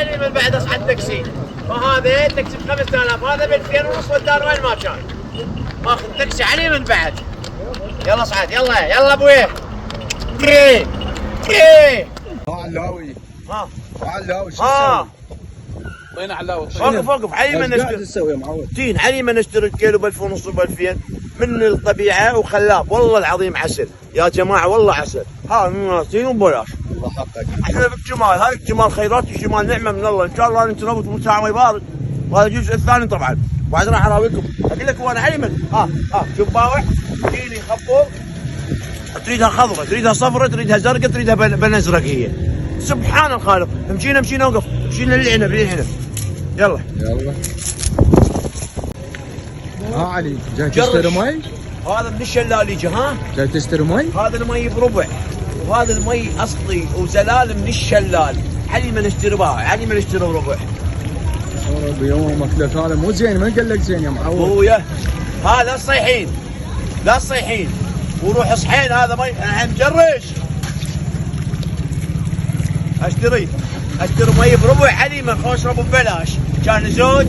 علي من بعد اصعد تاكسي. وهذا تاكسي ب 5000 هذا ب 2000 ونص ودار وين ما كان. اخذ تاكسي علي من بعد. يلا اصعد يلا ابوي. بري بري. علاوي ها علاوي شو ها وين علاوي؟ وقف علي من قاعد تسوي يا معود؟ تين علي من اشتري الكيلو ب 1000 ونص ب 2000 من الطبيعه وخلاب والله العظيم عسل يا جماعه والله عسل. ها من ناسين وبلاش. الله حقك. احنا بالجمال هاي الجمال خيرات الجمال نعمه من الله ان شاء الله انت نوت مساعة ما يبارك. وهذا الجزء الثاني طبعا بعد راح اراويكم اقول لك وانا علي من شوف باوع تجيني خبور تريدها خضراء تريدها صفراء تريدها زرقاء تريدها بن ازرق هي. سبحان الخالق. مشينا وقف مشينا للعنب يلا ها علي جاي تشتري مي؟ هذا من الشلاليجه. ها جاي تشتري مي؟ هذا المي بربع وهذا المي اصلي وزلال من الشلال. علي ما نشتري باع علي ما نشتري بربع. بيومك لك هذا مو زين ما قال لك زين يا معود. ابويا لا تصيحين وروح اصحين هذا مي انا مجرش. اشتري مي بربع علي ما اشرب ببلاش كان زوج